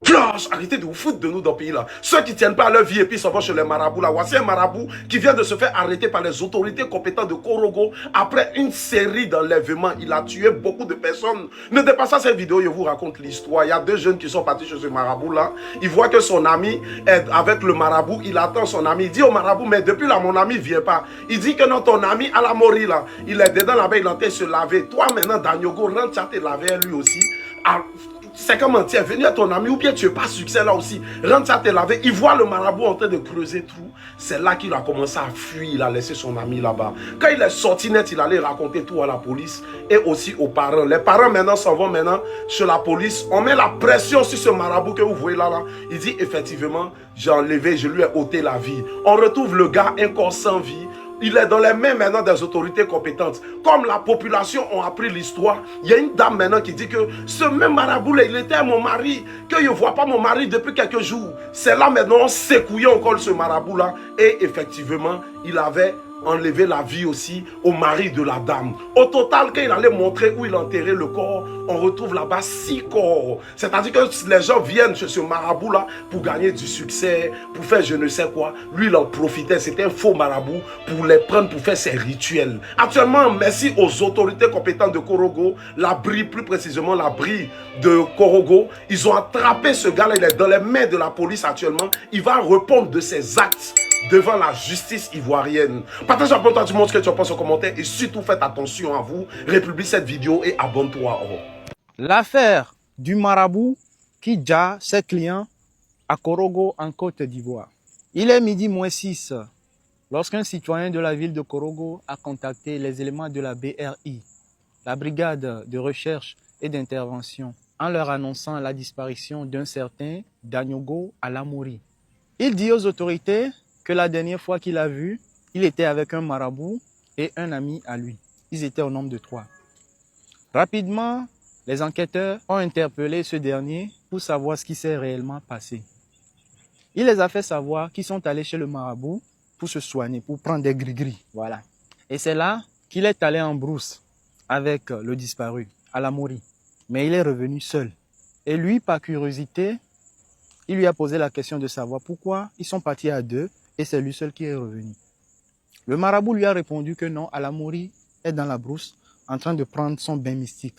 Flash, arrêtez de vous foutre de nous dans le pays là. Ceux qui ne tiennent pas à leur vie et puis s'en vont chez les marabouts là. Voici un marabout qui vient de se faire arrêter par les autorités compétentes de Korogo après une série d'enlèvements. Il a tué beaucoup de personnes. Ne dépassant cette vidéo, je vous raconte l'histoire. Il y a deux jeunes qui sont partis chez ce marabout là. Il voit que son ami est avec le marabout. Il attend son ami. Il dit au marabout, mais depuis là, mon ami ne vient pas. Il dit que non, ton ami à la mori là. Il est dedans là-bas, il est en train de se laver. Toi maintenant, Danyogo, rentre à te laver lui aussi. C'est comment tu es venu à ton ami ou bien tu n'es pas succès là aussi. Rentre à te laver. Il voit le marabout en train de creuser trou. C'est là qu'il a commencé à fuir. Il a laissé son ami là-bas. Quand il est sorti net, il allait raconter tout à la police et aussi aux parents. Les parents maintenant s'en vont maintenant chez la police. On met la pression sur ce marabout que vous voyez là. Il dit effectivement, j'ai enlevé, je lui ai ôté la vie. On retrouve le gars, un corps sans vie. Il est dans les mains maintenant des autorités compétentes. Comme la population a appris l'histoire, il y a une dame maintenant qui dit que ce même marabout là, il était mon mari, que je ne vois pas mon mari depuis quelques jours. C'est là maintenant, on s'écouillait encore ce marabout là. Et effectivement, il avait enlevé la vie aussi au mari de la dame. Au total, quand il allait montrer où il enterrait le corps, on retrouve là-bas 6 corps. C'est-à-dire que les gens viennent chez ce marabout-là pour gagner du succès, pour faire je ne sais quoi. Lui, il en profitait. C'était un faux marabout pour les prendre pour faire ses rituels. Actuellement, merci aux autorités compétentes de Korogo, la BRI, plus précisément la BRI de Korogo, ils ont attrapé ce gars-là. Il est dans les mains de la police actuellement. Il va répondre de ses actes devant la justice ivoirienne. Partage un peu toi, tu montres ce que tu en penses en commentaire et surtout faites attention à vous, republie cette vidéo et abonne-toi. L'affaire du marabout qui déjà ses clients à Korogo en Côte d'Ivoire. Il est midi moins 6 lorsqu'un citoyen de la ville de Korogo a contacté les éléments de la BRI, la brigade de recherche et d'intervention, en leur annonçant la disparition d'un certain Danyogo Alamori. Il dit aux autorités que la dernière fois qu'il a vu, il était avec un marabout et un ami à lui. Ils étaient au nombre de 3. Rapidement, les enquêteurs ont interpellé ce dernier pour savoir ce qui s'est réellement passé. Il les a fait savoir qu'ils sont allés chez le marabout pour se soigner, pour prendre des gris-gris. Voilà. Et c'est là qu'il est allé en brousse avec le disparu, Alamori. Mais il est revenu seul. Et lui, par curiosité, il lui a posé la question de savoir pourquoi ils sont partis à 2 et c'est lui seul qui est revenu. Le marabout lui a répondu que non, Alamori est dans la brousse en train de prendre son bain mystique,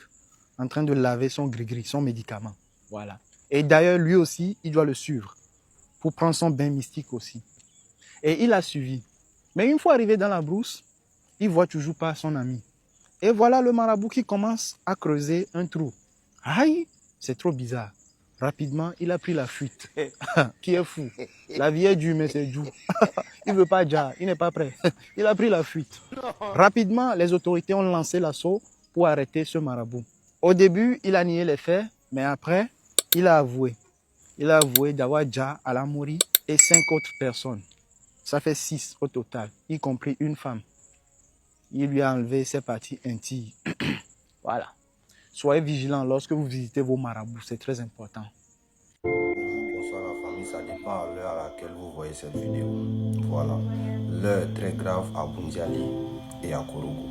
en train de laver son gris-gris, son médicament. Voilà. Et d'ailleurs, lui aussi, il doit le suivre pour prendre son bain mystique aussi. Et il a suivi. Mais une fois arrivé dans la brousse, il voit toujours pas son ami. Et voilà le marabout qui commence à creuser un trou. Aïe, c'est trop bizarre. Rapidement, il a pris la fuite. Qui est fou. La vie est dure, mais c'est doux. Il ne veut pas déjà, il n'est pas prêt. Il a pris la fuite. Rapidement, les autorités ont lancé l'assaut pour arrêter ce marabout. Au début, il a nié les faits, mais après, il a avoué. Il a avoué d'avoir déjà Alamori et 5 autres personnes. Ça fait 6 au total, y compris une femme. Il lui a enlevé ses parties intimes. Voilà. Soyez vigilants lorsque vous visitez vos marabouts, c'est très important. Bonsoir la famille, ça dépend de l'heure à laquelle vous voyez cette vidéo. Voilà. L'heure est très grave à Bundiali et à Korogo.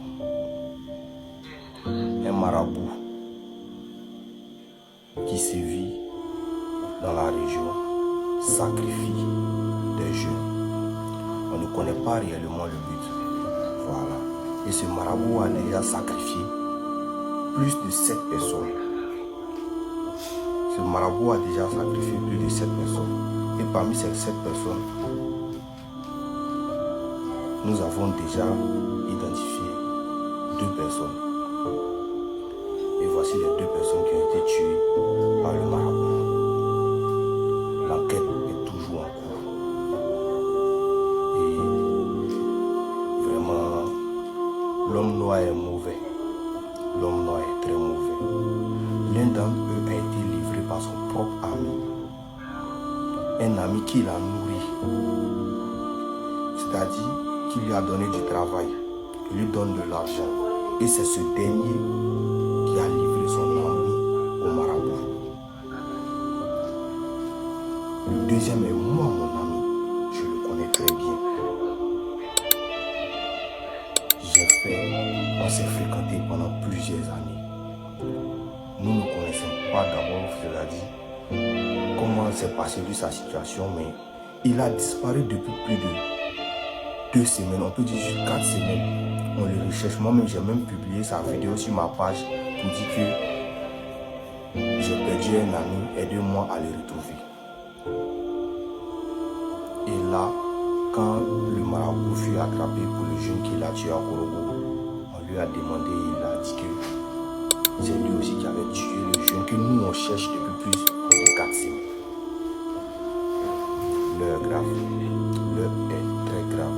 Un marabout qui sévit dans la région sacrifie des jeunes. On ne connaît pas réellement le but. Voilà. Et ce marabout a déjà sacrifié plus de 7 personnes. Ce marabout a déjà sacrifié plus de 7 personnes. Et parmi ces 7 personnes, nous avons déjà identifié 2 personnes. Et voici les 2 personnes qui ont été tuées par le marabout. L'enquête est toujours en cours. Et vraiment, l'homme noir est mauvais. L'homme noir est très mauvais. L'un d'entre eux a été livré par son propre ami. Un ami qui l'a nourri. C'est-à-dire, qui lui a donné du travail, qui lui donne de l'argent. Et c'est ce dernier qui a livré son ami au marabout. Le deuxième est moi, mon ami. Je le connais très bien. On s'est fréquenté pendant plusieurs années. Nous ne connaissons pas d'abord, c'est-à-dire comment s'est passé de sa situation, mais il a disparu depuis plus de 2 semaines, on peut dire juste 4 semaines. On le recherche. Moi-même, j'ai même publié sa vidéo sur ma page pour dire que j'ai perdu un ami, aidez-moi à le retrouver. Et là, quand le marabout fut attrapé pour le jeune qu'il a tué à Korogo, on lui a demandé, il a dit que c'est lui aussi qui avait tué le jeune que nous on cherche depuis plus de 4 semaines. L'heure est grave, l'heure est très grave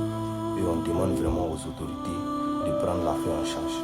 et on demande vraiment aux autorités de prendre l'affaire en charge.